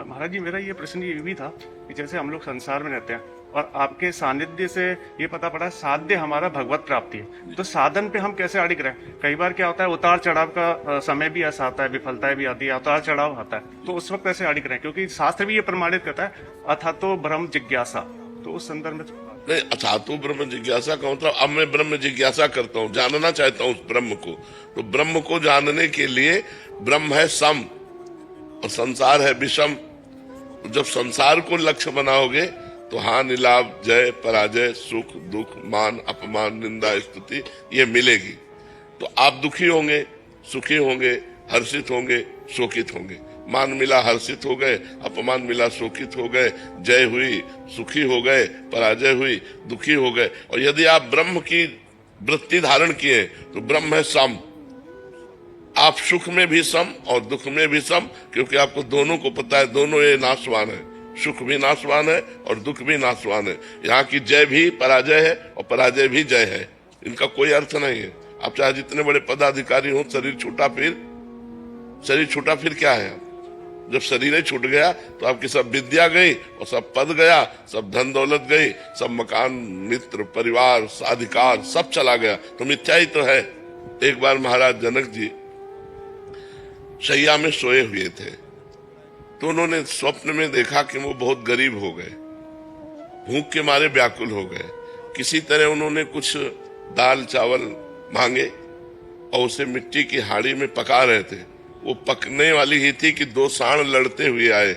महाराज जी, मेरा ये प्रश्न ये भी था कि जैसे हम लोग संसार में रहते हैं और आपके सानिध्य से ये पता पड़ा साध्य हमारा भगवत प्राप्ति है, तो साधन पे हम कैसे अड़िग रहे? कई बार क्या होता है, उतार चढ़ाव का समय भी ऐसा आता है, विफलताएं भी आती है, उतार चढ़ाव आता है, तो उस वक्त कैसे अड़िग रहे? क्योंकि शास्त्र भी ये प्रमाणित करता है, अथा तो ब्रह्म जिज्ञासा। तो उस संदर्भ में नहीं, अथा तो ब्रह्म जिज्ञासा का मतलब अब मैं ब्रह्म जिज्ञासा करता हूँ, जानना चाहता हूँ उस ब्रह्म को। तो ब्रह्म को जानने के लिए ब्रह्म है सम और संसार है विषम। जब संसार को लक्ष्य बनाओगे तो हानि लाभ जय पराजय सुख दुख मान अपमान निंदा स्तुति ये मिलेगी। तो आप दुखी होंगे, सुखी होंगे, हर्षित होंगे, शोकित होंगे। मान मिला हर्षित हो गए, अपमान मिला शोकित हो गए, जय हुई सुखी हो गए, पराजय हुई दुखी हो गए। और यदि आप ब्रह्म की वृत्ति धारण किए तो ब्रह्म है सम। आप सुख में भी सम और दुख में भी सम, क्योंकि आपको दोनों को पता है दोनों ये नाशवान है। सुख भी नाशवान है और दुख भी नाशवान है। यहाँ की जय भी पराजय है और पराजय भी जय है। इनका कोई अर्थ नहीं है। आप चाहे जितने बड़े पदाधिकारी हो, शरीर छूटा फिर क्या है? जब शरीर ही छूट गया तो आपकी सब विद्या गई और सब पद गया, सब धन दौलत गई, सब मकान मित्र परिवार अधिकार सब चला गया, तो मिथ्या ही तो है। एक बार महाराज जनक जी शैया में सोए हुए थे, तो उन्होंने स्वप्न में देखा कि वो बहुत गरीब हो गए, भूख के मारे व्याकुल हो गए। किसी तरह उन्होंने कुछ दाल चावल मांगे और उसे मिट्टी की हाड़ी में पका रहे थे। वो पकने वाली ही थी कि दो सांड लड़ते हुए आए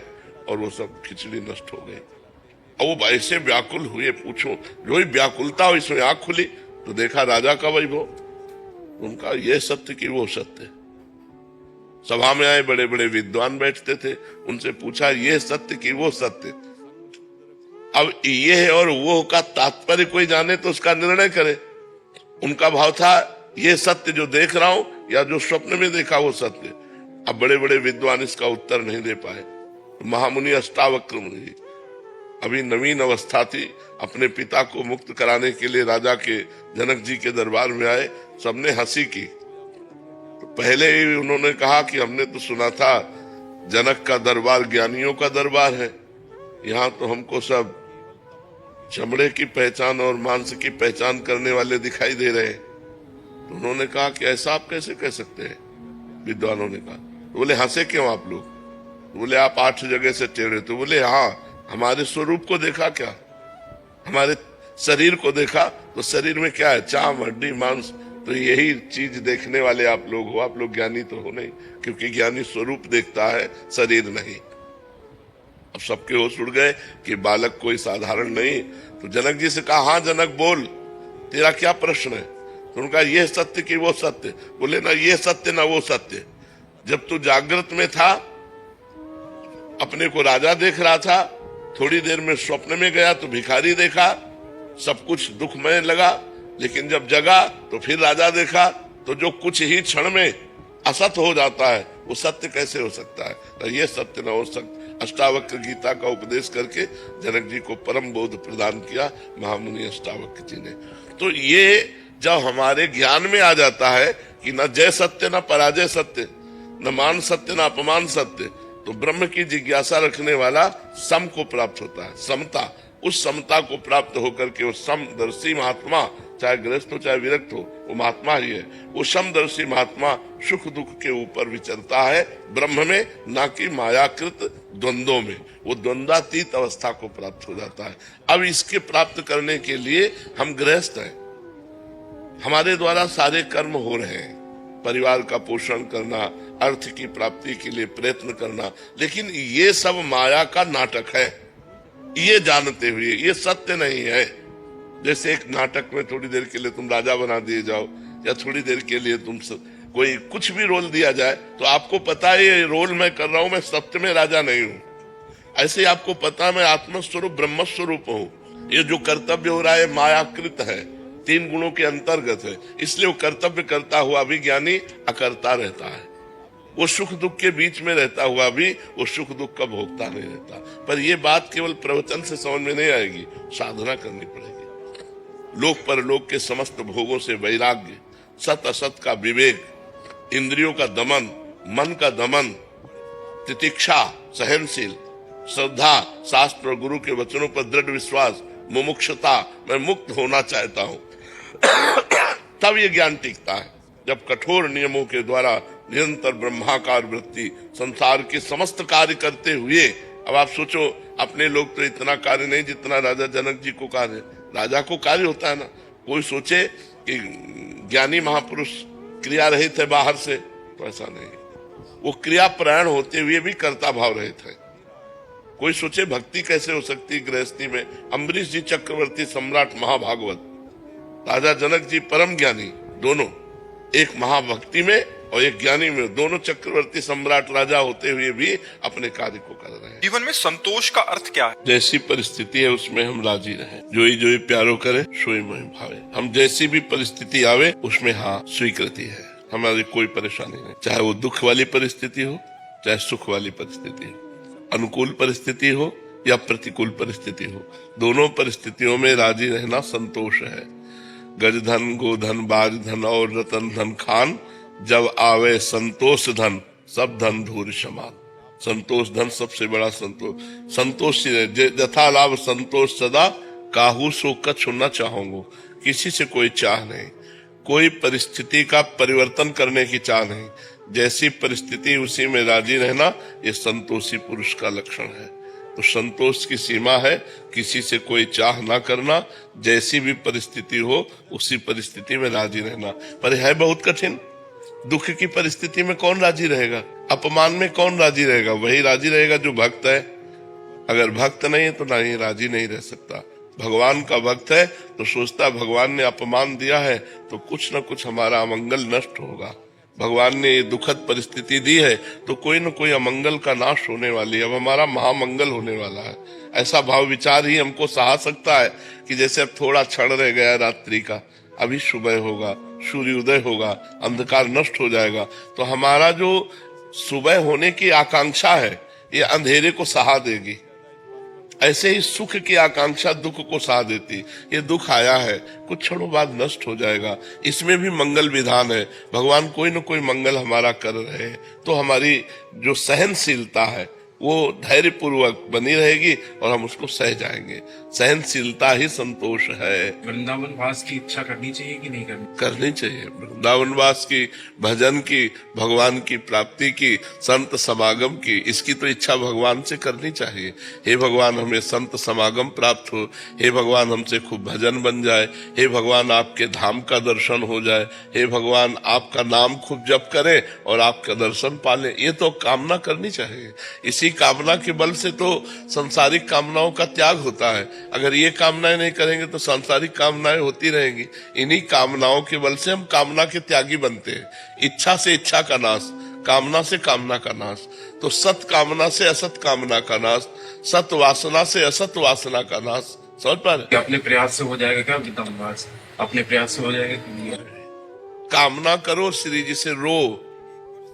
और वो सब खिचड़ी नष्ट हो गई। और वो ऐसे व्याकुल हुए, पूछो जो ही व्याकुलता हो इसमें आंख खुली तो देखा राजा का वैभव। उनका ये सत्य कि वो सत्य। सभा में आए बड़े बड़े विद्वान बैठते थे, उनसे पूछा ये सत्य कि वो सत्य। अब ये है और वो का तात्पर्य कोई जाने तो उसका निर्णय करे। उनका भाव था ये सत्य जो देख रहा हूं या जो स्वप्न में देखा वो सत्य। अब बड़े बड़े विद्वान इसका उत्तर नहीं दे पाए। महामुनि अष्टावक्र मुनि अभी नवीन अवस्था थी, अपने पिता को मुक्त कराने के लिए राजा के जनक जी के दरबार में आए। सबने हंसी की। तो पहले ही उन्होंने कहा कि हमने तो सुना था जनक का दरबार ज्ञानियों का दरबार है, यहाँ तो हमको सब चमड़े की पहचान और मांस की पहचान करने वाले दिखाई दे रहे हैं। तो उन्होंने कहा कि ऐसा आप कैसे कह सकते हैं? विद्वानों ने कहा। तो बोले हंसे क्यों आप लोग? तो बोले आप 8 जगह से टेढ़े। तो बोले हाँ, हमारे स्वरूप को देखा क्या? हमारे शरीर को देखा तो शरीर में क्या है? चाम हड्डी मांस। तो यही चीज देखने वाले आप लोग हो। आप लोग ज्ञानी तो हो नहीं, क्योंकि ज्ञानी स्वरूप देखता है, शरीर नहीं। अब सबके होश उड़ गए कि बालक कोई साधारण नहीं। तो जनक जी से कहा हाँ जनक बोल, तेरा क्या प्रश्न है? तो उनका ये सत्य कि वो सत्य। बोले ना ये सत्य ना वो सत्य। जब तू जागृत में था अपने को राजा देख रहा था, थोड़ी देर में स्वप्न में गया तो भिखारी देखा, सब कुछ दुखमय लगा। लेकिन जब जगा तो फिर राजा देखा। तो जो कुछ ही क्षण में असत हो जाता है वो सत्य कैसे हो सकता है? तो ये सत्य न हो सकता। अष्टावक्र गीता का उपदेश करके जनक जी को परम बोध प्रदान किया महामुनि अष्टावक्र जी ने। तो ये जब हमारे ज्ञान में आ जाता है कि न जय सत्य न पराजय सत्य, न मान सत्य न अपमान सत्य, तो ब्रह्म की जिज्ञासा रखने वाला सम को प्राप्त होता है, समता। उस समता को प्राप्त होकर के वो समदर्शी महात्मा, चाहे गृहस्थ हो चाहे विरक्त हो, वो महात्मा ही है। वो समदर्शी महात्मा सुख दुख के ऊपर विचरता है ब्रह्म में, ना कि मायाकृत द्वंद्वों में। वो द्वंद्वातीत अवस्था को प्राप्त हो जाता है। अब इसके प्राप्त करने के लिए हम गृहस्थ हैं, हमारे द्वारा सारे कर्म हो रहे हैं, परिवार का पोषण करना, अर्थ की प्राप्ति के लिए प्रयत्न करना, लेकिन ये सब माया का नाटक है। ये जानते हुए ये सत्य नहीं है। जैसे एक नाटक में थोड़ी देर के लिए तुम राजा बना दिए जाओ, या थोड़ी देर के लिए तुम कोई कुछ भी रोल दिया जाए, तो आपको पता है ये रोल मैं कर रहा हूं, मैं सत्य में राजा नहीं हूं। ऐसे आपको पता मैं आत्मस्वरूप ब्रह्म स्वरूप हूं। ये जो कर्तव्य हो रहा है मायाकृत है, 3 गुणों के अंतर्गत है। इसलिए वो कर्तव्य करता हुआ भी ज्ञानी अकर्ता रहता है। वो सुख दुख के बीच में रहता हुआ भी वो सुख दुख का भोगता नहीं रहता। पर ये बात केवल प्रवचन से समझ में नहीं आएगी, साधना करनी पड़ेगी। लोक परलोक के समस्त भोगों से वैराग्य, सत असत का विवेक, इंद्रियों का दमन, मन का दमन, तितिक्षा, सहनशील, श्रद्धा, शास्त्र और गुरु के वचनों पर दृढ़ विश्वास, मुमुक्षुता, मैं मुक्त होना चाहता हूं, तब ये ज्ञान टिकता है। जब कठोर नियमों के द्वारा निरंतर ब्रह्माकार वृत्ति संसार के समस्त कार्य करते हुए, अब आप सोचो, अपने लोग तो इतना कार्य नहीं जितना राजा जनक जी को कार्य, राजा को कार्य होता है ना। कोई सोचे कि ज्ञानी महापुरुष क्रिया रहित है बाहर से, तो ऐसा नहीं, वो क्रिया परायण होते हुए भी कर्ता भाव रहित है। कोई सोचे भक्ति कैसे हो सकती गृहस्थी में। अम्बरीश जी चक्रवर्ती सम्राट महाभागवत, राजा जनक जी परम ज्ञानी, दोनों, एक महाभक्ति में और एक ज्ञानी में, दोनों चक्रवर्ती सम्राट राजा होते हुए भी अपने कार्य को कर रहे हैं। जीवन में संतोष का अर्थ क्या है? जैसी परिस्थिति है उसमें हम राजी रहें, जोई प्यारो करे सोई मोहि भावे। हम जैसी भी परिस्थिति आवे उसमें हाँ स्वीकृति है, हमारी कोई परेशानी नहीं, चाहे वो दुख वाली परिस्थिति हो चाहे सुख वाली परिस्थिति हो, अनुकूल परिस्थिति हो या प्रतिकूल परिस्थिति हो, दोनों परिस्थितियों में राजी रहना संतोष है। गज धन, गोधन, बाज धन और रतन धन खान, जब आवे संतोष धन, सब धन धूर समान। संतोष धन सबसे बड़ा संतोष। संतोष यथा लाभ संतोष सदा, काहू सो कछु न चाहूंगो। किसी से कोई चाह नहीं, कोई परिस्थिति का परिवर्तन करने की चाह नहीं, जैसी परिस्थिति उसी में राजी रहना, ये संतोषी पुरुष का लक्षण है। तो संतोष की सीमा है किसी से कोई चाह ना करना, जैसी भी परिस्थिति हो उसी परिस्थिति में राजी रहना। पर है बहुत कठिन। दुख की परिस्थिति में कौन राजी रहेगा? अपमान में कौन राजी रहेगा? वही राजी रहेगा जो भक्त है। अगर भक्त नहीं है तो नहीं, राजी नहीं रह सकता। भगवान का भक्त है तो सोचता भगवान ने अपमान दिया है तो कुछ न कुछ हमारा अमंगल नष्ट होगा। भगवान ने ये दुखद परिस्थिति दी है तो कोई न कोई अमंगल का नाश होने वाली है, अब हमारा महामंगल होने वाला है। ऐसा भाव विचार ही हमको सहा सकता है कि जैसे अब थोड़ा क्षण रह गया रात्रि का, अभी सुबह होगा, सूर्योदय होगा, अंधकार नष्ट हो जाएगा। तो हमारा जो सुबह होने की आकांक्षा है ये अंधेरे को सहा देगी। ऐसे ही सुख की आकांक्षा दुख को सहा देती। ये दुख आया है, कुछ क्षणों बाद नष्ट हो जाएगा, इसमें भी मंगल विधान है। भगवान कोई न कोई मंगल हमारा कर रहे हैं, तो हमारी जो सहनशीलता है वो धैर्य पूर्वक बनी रहेगी और हम उसको सह जाएंगे। सहनशीलता ही संतोष है। वृंदावन वास की इच्छा करनी चाहिए कि नहीं करनी चाहिए। वृंदावन वास की, भजन की, भगवान की प्राप्ति की, संत समागम की, इसकी तो इच्छा भगवान से करनी चाहिए। हे भगवान हमें संत समागम प्राप्त हो, हे भगवान हमसे खूब भजन बन जाए, हे भगवान आपके धाम का दर्शन हो जाए, हे भगवान आपका नाम खूब जप करें और आपका दर्शन पालें। ये तो कामना करनी चाहिए। इसी कामना के बल से तो सांसारिक कामनाओं का त्याग होता है। अगर ये कामनाएं नहीं करेंगे तो सांसारिक कामनाएं होती रहेंगी। इन्हीं कामनाओं के बल से हम कामना के त्यागी बनते हैं। इच्छा से इच्छा का नाश, कामना से कामना का नाश, तो सत कामना से असत कामना का नाश, सत वासना से असत वासना का नाश। समझ पा रहे? अपने प्रयास से हो जाएगा क्या वृंदावन वास? अपने प्रयास से हो जाएगा? कामना करो, श्री जी से रो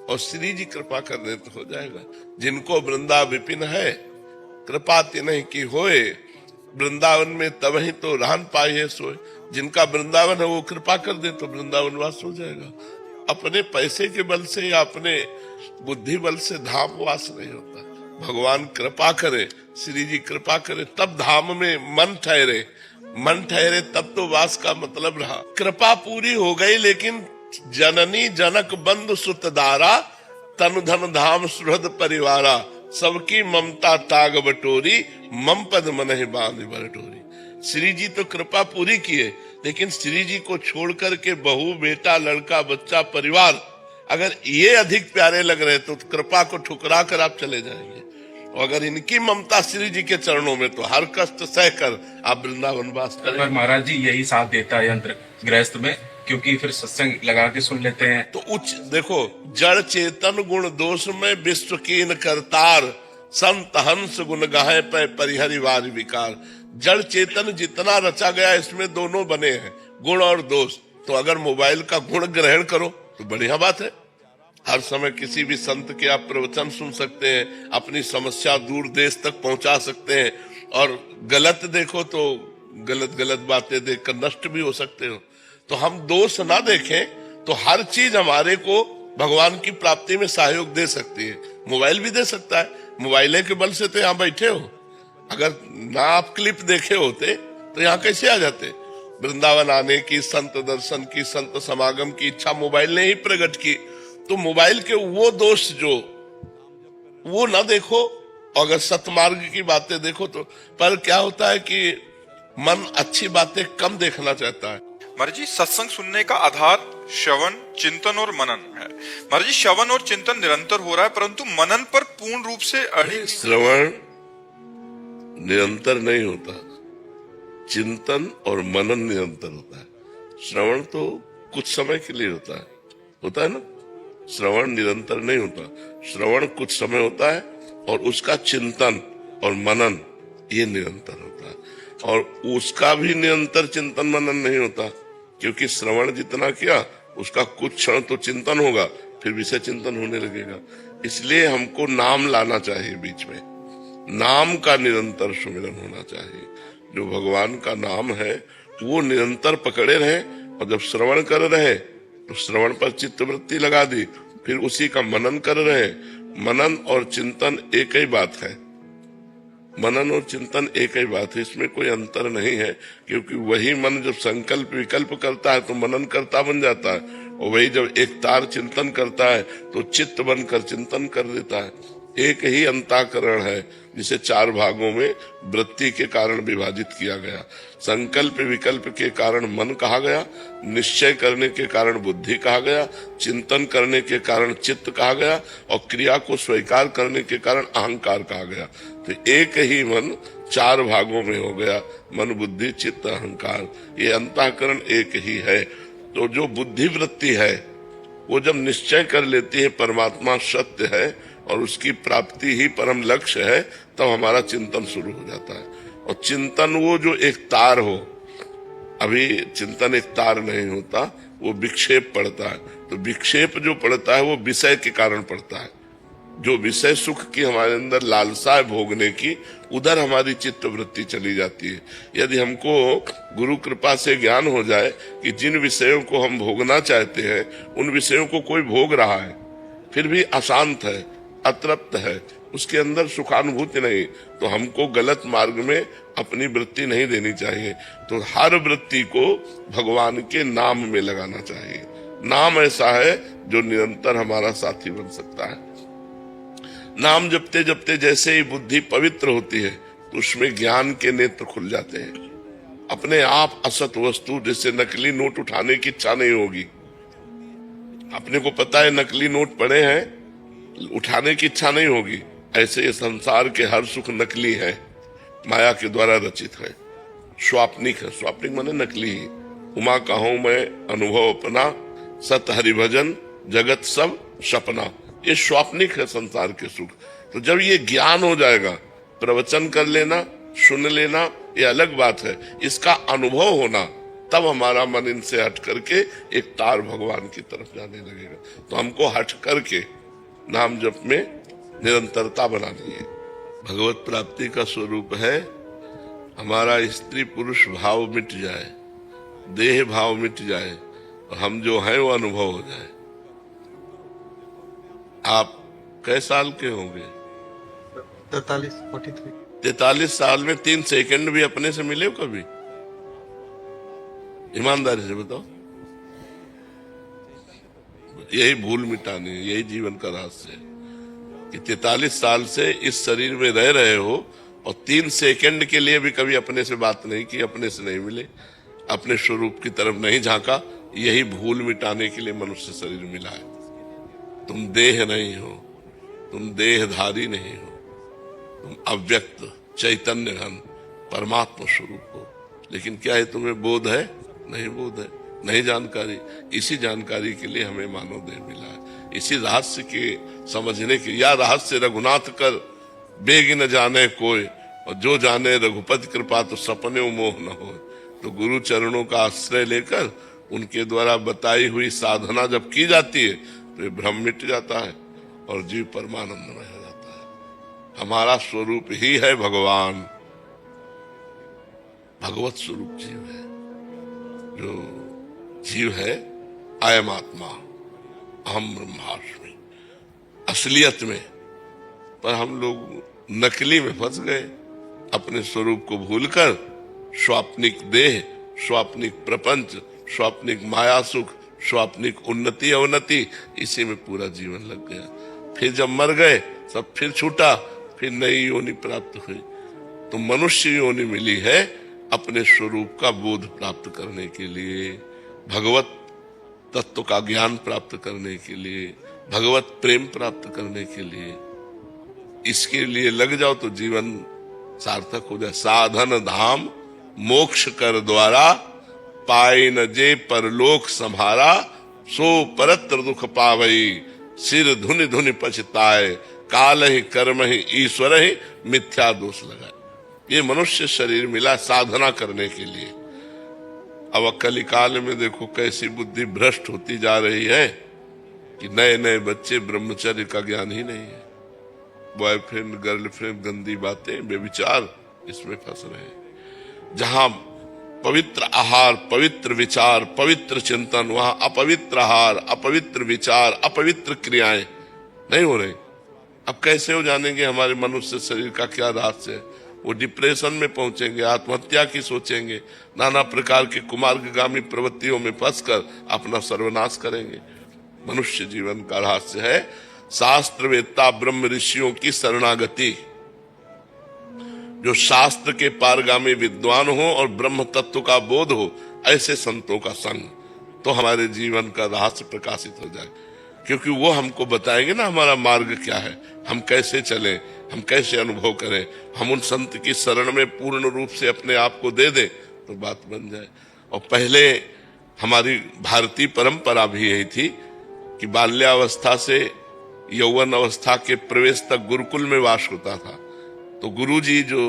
और श्री जी कृपा कर दे तो हो जाएगा। जिनको वृंदा विपिन है, कृपा तिन्हि की होए, वृंदावन में तब ही तो रहन पाए है सोए। जिनका वृंदावन है वो कृपा कर दे तो वृंदावन वास हो जाएगा। अपने पैसे के बल से या अपने बुद्धि बल से धाम वास नहीं होता। भगवान कृपा करे, श्री जी कृपा करे, तब धाम में मन ठहरे। मन ठहरे तब तो वास का मतलब रहा। कृपा पूरी हो गई लेकिन जननी जनक बंधु सुतदारा, तनु धन धाम सुहृद परिवारा, सबकी ममता ताग बटोरी, मम पद मनहि बांध बरटोरी। श्री जी तो कृपा पूरी किए, लेकिन श्री जी को छोड़ करके बहू, बेटा, लड़का, बच्चा, परिवार अगर ये अधिक प्यारे लग रहे तो कृपा को ठुकरा कर आप चले जाएंगे। और अगर इनकी ममता श्री जी के चरणों में तो हर कष्ट सहकर आप वृंदावन वास करें। महाराज जी यही साथ देता है यंत्र गृहस्थ में, क्योंकि फिर सत्संग लगा के सुन लेते हैं। तो उच्च देखो, जड़ चेतन गुण दोष में विश्व कीन करतार, संत हंस गुण गाहे पे परिहरि वार विकार। जड़ चेतन जितना रचा गया इसमें दोनों बने हैं, गुण और दोष। तो अगर मोबाइल का गुण ग्रहण करो तो बढ़िया बात है। हर समय किसी भी संत के आप प्रवचन सुन सकते हैं, अपनी समस्या दूर देश तक पहुंचा सकते हैं। और गलत देखो तो गलत बातें देखकर नष्ट भी हो सकते हो। तो हम दोष ना देखें तो हर चीज हमारे को भगवान की प्राप्ति में सहयोग दे सकती है। मोबाइल भी दे सकता है, मोबाइल के बल से तो यहाँ बैठे हो। अगर ना आप क्लिप देखे होते तो यहाँ कैसे आ जाते? वृंदावन आने की, संत दर्शन की, संत समागम की इच्छा मोबाइल ने ही प्रकट की। तो मोबाइल के वो दोष जो वो ना देखो, अगर सतमार्ग की बातें देखो तो। पर क्या होता है कि मन अच्छी बातें कम देखना चाहता है। महाराज जी, सत्संग सुनने का आधार श्रवण, चिंतन और मनन है। महाराज जी, श्रवण और चिंतन निरंतर हो रहा है, परंतु मनन पर पूर्ण रूप से अड़ी। श्रवण निरंतर नहीं होता, चिंतन और मनन निरंतर होता है। श्रवण तो कुछ समय के लिए होता है ना। श्रवण निरंतर नहीं होता, श्रवण कुछ समय होता है और उसका चिंतन और मनन ये निरंतर होता है। और उसका भी निरंतर चिंतन मनन नहीं होता, क्योंकि श्रवण जितना किया उसका कुछ क्षण तो चिंतन होगा, फिर विषय चिंतन होने लगेगा। इसलिए हमको नाम लाना चाहिए बीच में, नाम का निरंतर सुमिरन होना चाहिए। जो भगवान का नाम है वो निरंतर पकड़े रहे, और जब श्रवण कर रहे तो श्रवण पर चित्तवृत्ति लगा दी, फिर उसी का मनन कर रहे। मनन और चिंतन एक ही बात है, मनन और चिंतन एक ही बात है, इसमें कोई अंतर नहीं है। क्योंकि वही मन जब संकल्प विकल्प करता है तो मनन करता बन जाता है, और वही जब एक तार चिंतन करता है तो चित्त बनकर चिंतन कर देता है। एक ही अंतःकरण है जिसे चार भागों में वृत्ति के कारण विभाजित किया गया। संकल्प विकल्प के कारण मन कहा गया, निश्चय करने के कारण बुद्धि कहा गया, चिंतन करने के कारण चित्त कहा गया, और क्रिया को स्वीकार करने के कारण अहंकार कहा गया। तो एक ही मन चार भागों में हो गया, मन बुद्धि चित्त अहंकार, ये अंतःकरण एक ही है। तो जो बुद्धि वृत्ति है वो जब निश्चय कर लेती है परमात्मा सत्य है और उसकी प्राप्ति ही परम लक्ष्य है, तब हमारा चिंतन शुरू हो जाता है। और चिंतन वो जो एक तार हो, अभी चिंतन एक तार नहीं होता, वो विक्षेप पड़ता है। तो विक्षेप जो पड़ता है वो विषय के कारण पड़ता है। जो विषय सुख की हमारे अंदर लालसा है भोगने की, उधर हमारी चित्त वृत्ति चली जाती है। यदि हमको गुरु कृपा से ज्ञान हो जाए कि जिन विषयों को हम भोगना चाहते हैं उन विषयों को कोई भोग रहा है, फिर भी अशांत है, अतृप्त है, उसके अंदर सुखानुभूति नहीं, तो हमको गलत मार्ग में अपनी वृत्ति नहीं देनी चाहिए। तो हर वृत्ति को भगवान के नाम में लगाना चाहिए। नाम ऐसा है जो निरंतर हमारा साथी बन सकता है। नाम जपते जपते जैसे ही बुद्धि पवित्र होती है तो उसमें ज्ञान के नेत्र खुल जाते हैं। अपने आप असत वस्तु, जैसे नकली नोट उठाने की इच्छा नहीं होगी। अपने को पता है नकली नोट पड़े हैं, उठाने की इच्छा नहीं होगी। ऐसे ये संसार के हर सुख नकली है, माया के द्वारा रचित है, स्वाप्निक है। स्वाप्निक माने नकली ही। उमा कहूं मैं अनुभव अपना, सत हरिभजन जगत सब सपना, ये स्वाप्निक है संसार के सुख। तो जब ये ज्ञान हो जाएगा, प्रवचन कर लेना, सुन लेना ये अलग बात है, इसका अनुभव होना, तब हमारा मन इनसे हट करके एक तार भगवान की तरफ जाने लगेगा। तो हमको हट करके नाम जप में निरंतरता बनानी है। भगवत प्राप्ति का स्वरूप है हमारा स्त्री पुरुष भाव मिट जाए, देह भाव मिट जाए, और हम जो हैं वो अनुभव हो जाए। आप कै साल के होंगे? 43 साल में 3 सेकंड भी अपने से मिले हो कभी? ईमानदारी से बताओ। यही भूल मिटानी है, यही जीवन का रहस्य है कि 43 साल से इस शरीर में रह रहे हो और 3 सेकंड के लिए भी कभी अपने से बात नहीं की, अपने से नहीं मिले, अपने स्वरूप की तरफ नहीं झांका। यही भूल मिटाने के लिए मनुष्य शरीर मिला है। तुम देह नहीं हो, तुम देहधारी नहीं हो, तुम अव्यक्त चैतन्य घन परमात्मा स्वरूप हो। लेकिन क्या है, तुम्हें बोध है? नहीं बोध है, नहीं जानकारी। इसी जानकारी के लिए हमें मानव देह मिला है, इसी रहस्य के समझने के। या रहस्य रघुनाथ कर बेग न जाने कोई, और जो जाने रघुपति कृपा तो सपने मोह न हो। तो गुरु चरणों का आश्रय लेकर उनके द्वारा बताई हुई साधना जब की जाती है तो भ्रम मिट जाता है और जीव परमानंदमय हो जाता है। हमारा स्वरूप ही है भगवान, भगवत स्वरूप जीव है। जो जीव है अयम आत्मा अहम ब्रह्मास्मि, असलियत में पर हम लोग नकली में फंस गए, अपने स्वरूप को भूलकर स्वाप्निक देह, स्वाप्निक प्रपंच, स्वाप्निक माया सुख, स्वाप्निक उन्नति अवनति, इसी में पूरा जीवन लग गया। फिर जब मर गए सब फिर छूटा, फिर नई योनि प्राप्त हुई। तो मनुष्य योनि मिली है अपने स्वरूप का बोध प्राप्त करने के लिए, भगवत तत्व का ज्ञान प्राप्त करने के लिए, भगवत प्रेम प्राप्त करने के लिए। इसके लिए लग जाओ तो जीवन सार्थक हो जाए। साधन धाम मोक्ष कर द्वारा, पाए न जे परलोक संहारा, सो परत्र दुख पावई, सिर धुनि धुनि पछताए, काल ही कर्म ही ईश्वर ही मिथ्या दोष लगाए। ये मनुष्य शरीर मिला साधना करने के लिए। अब कलिकाल में देखो कैसी बुद्धि भ्रष्ट होती जा रही है कि नए नए बच्चे ब्रह्मचर्य का ज्ञान ही नहीं है, बॉयफ्रेंड गर्लफ्रेंड, गंदी बातें, बेविचार, इसमें फंस रहे हैं। जहां पवित्र आहार, पवित्र विचार, पवित्र चिंतन, वहां अपवित्र आहार, अपवित्र विचार, अपवित्र क्रियाएं नहीं हो रही। अब कैसे हो जानेंगे हमारे मनुष्य शरीर का क्या रहस्य है? वो डिप्रेशन में पहुंचेंगे, आत्महत्या की सोचेंगे, नाना प्रकार के कुमार्गगामी प्रवृत्तियों में फंसकर अपना सर्वनाश करेंगे। मनुष्य जीवन का रहस्य है शास्त्रवेत्ता ब्रह्म ऋषियों की शरणागति, जो शास्त्र के पारगामी विद्वान हो और ब्रह्म तत्व का बोध हो, ऐसे संतों का संग, तो हमारे जीवन का रहस्य प्रकाशित हो जाए। क्योंकि वो हमको बताएंगे ना हमारा मार्ग क्या है, हम कैसे चलें, हम कैसे अनुभव करें। हम उन संत की शरण में पूर्ण रूप से अपने आप को दे दें तो बात बन जाए। और पहले हमारी भारतीय परंपरा भी यही थी कि बाल्यावस्था से यौवन अवस्था के प्रवेश तक गुरुकुल में वास होता था। तो गुरुजी जो